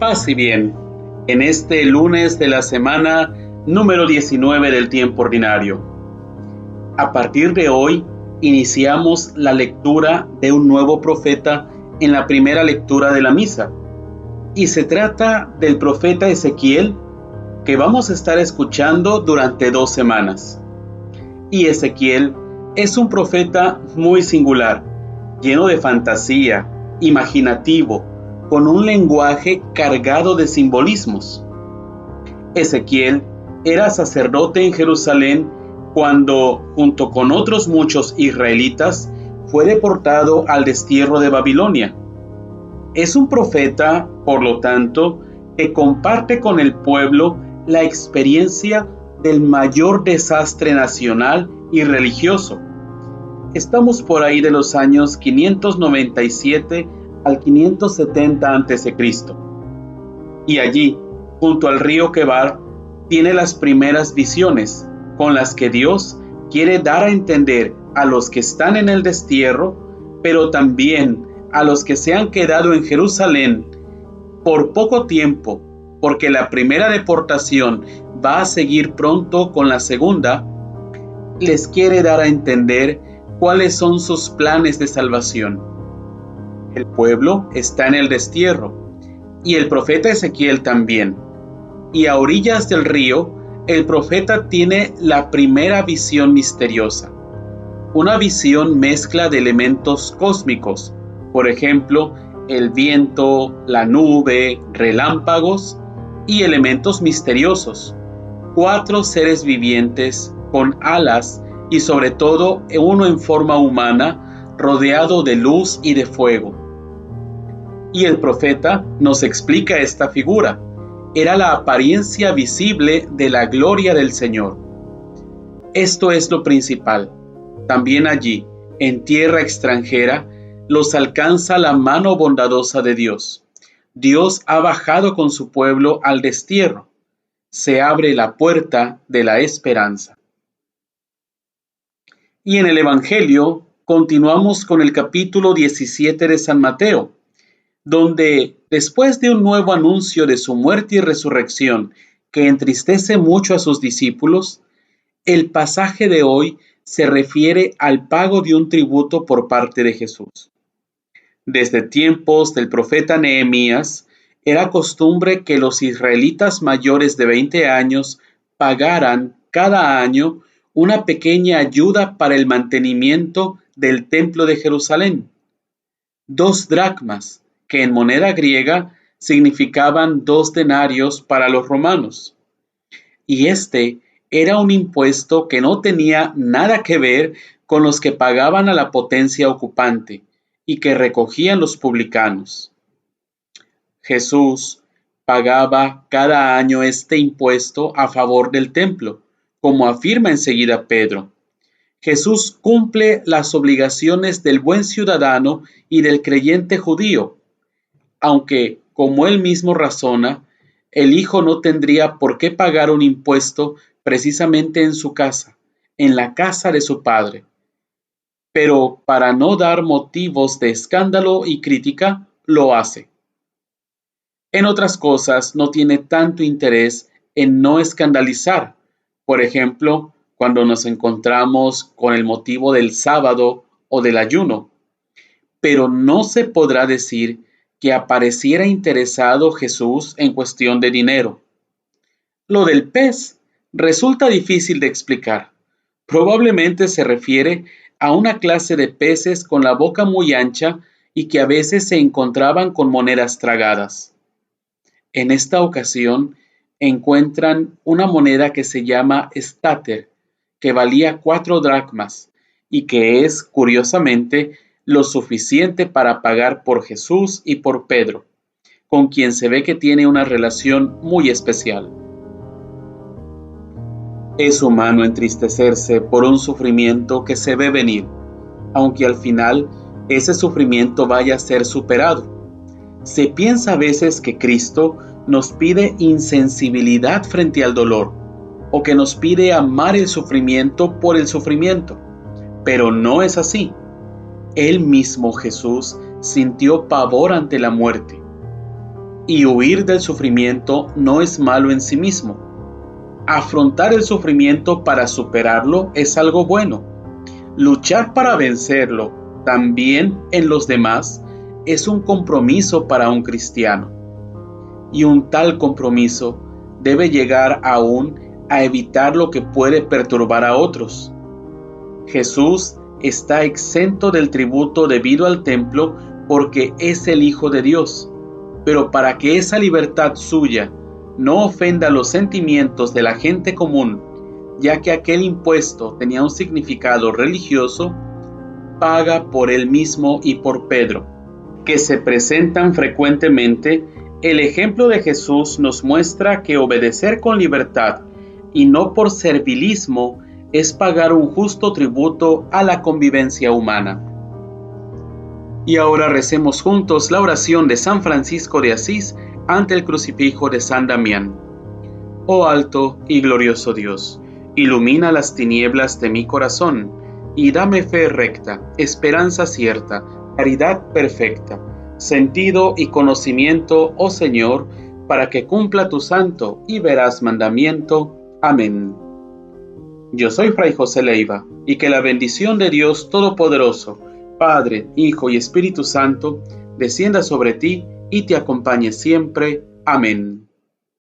Paz y bien, en este lunes de la semana número 19 del tiempo ordinario. A partir de hoy, iniciamos la lectura de un nuevo profeta en la primera lectura de la misa. Y se trata del profeta Ezequiel, que vamos a estar escuchando durante 2 semanas. Y Ezequiel es un profeta muy singular, lleno de fantasía, imaginativo, con un lenguaje cargado de simbolismos. Ezequiel era sacerdote en Jerusalén cuando, junto con otros muchos israelitas, fue deportado al destierro de Babilonia. Es un profeta, por lo tanto, que comparte con el pueblo la experiencia del mayor desastre nacional y religioso. Estamos por ahí de los años 597 al 570 a.C. Y allí, junto al río Quebar, tiene las primeras visiones con las que Dios quiere dar a entender a los que están en el destierro, pero también a los que se han quedado en Jerusalén por poco tiempo, porque la primera deportación va a seguir pronto con la segunda. Les quiere dar a entender cuáles son sus planes de salvación. El pueblo está en el destierro, y el profeta Ezequiel también. Y a orillas del río, el profeta tiene la primera visión misteriosa. Una visión mezcla de elementos cósmicos, por ejemplo, el viento, la nube, relámpagos, y elementos misteriosos. 4 seres vivientes con alas y sobre todo uno en forma humana, rodeado de luz y de fuego. Y el profeta nos explica esta figura. Era la apariencia visible de la gloria del Señor. Esto es lo principal. También allí, en tierra extranjera, los alcanza la mano bondadosa de Dios. Dios ha bajado con su pueblo al destierro. Se abre la puerta de la esperanza. Y en el Evangelio continuamos con el capítulo 17 de San Mateo, donde, después de un nuevo anuncio de su muerte y resurrección que entristece mucho a sus discípulos, el pasaje de hoy se refiere al pago de un tributo por parte de Jesús. Desde tiempos del profeta Nehemías, era costumbre que los israelitas mayores de 20 años pagaran cada año una pequeña ayuda para el mantenimiento del templo de Jerusalén. 2 dracmas, que en moneda griega significaban 2 denarios para los romanos. Y este era un impuesto que no tenía nada que ver con los que pagaban a la potencia ocupante y que recogían los publicanos. Jesús pagaba cada año este impuesto a favor del templo, como afirma enseguida Pedro. Jesús cumple las obligaciones del buen ciudadano y del creyente judío, aunque, como él mismo razona, el hijo no tendría por qué pagar un impuesto precisamente en su casa, en la casa de su padre. Pero para no dar motivos de escándalo y crítica, lo hace. En otras cosas no tiene tanto interés en no escandalizar. Por ejemplo, cuando nos encontramos con el motivo del sábado o del ayuno. Pero no se podrá decir que apareciera interesado Jesús en cuestión de dinero. Lo del pez resulta difícil de explicar. Probablemente se refiere a una clase de peces con la boca muy ancha y que a veces se encontraban con monedas tragadas. En esta ocasión encuentran una moneda que se llama estáter, que valía 4 dracmas y que es, curiosamente, lo suficiente para pagar por Jesús y por Pedro, con quien se ve que tiene una relación muy especial. Es humano entristecerse por un sufrimiento que se ve venir, aunque al final ese sufrimiento vaya a ser superado. Se piensa a veces que Cristo nos pide insensibilidad frente al dolor, o que nos pide amar el sufrimiento por el sufrimiento, pero no es así. Él mismo, Jesús, sintió pavor ante la muerte. Y huir del sufrimiento no es malo en sí mismo. Afrontar el sufrimiento para superarlo es algo bueno. Luchar para vencerlo, también en los demás, es un compromiso para un cristiano. Y un tal compromiso debe llegar aún a evitar lo que puede perturbar a otros. Jesús está exento del tributo debido al templo porque es el Hijo de Dios, pero para que esa libertad suya no ofenda los sentimientos de la gente común, ya que aquel impuesto tenía un significado religioso, paga por él mismo y por Pedro, que se presentan frecuentemente. El ejemplo de Jesús nos muestra que obedecer con libertad y no por servilismo es pagar un justo tributo a la convivencia humana. Y ahora recemos juntos la oración de San Francisco de Asís ante el crucifijo de San Damián. Oh alto y glorioso Dios, ilumina las tinieblas de mi corazón y dame fe recta, esperanza cierta, caridad perfecta, sentido y conocimiento, oh Señor, para que cumpla tu santo y veraz mandamiento. Amén. Yo soy Fray José Leiva, y que la bendición de Dios Todopoderoso, Padre, Hijo y Espíritu Santo, descienda sobre ti y te acompañe siempre. Amén.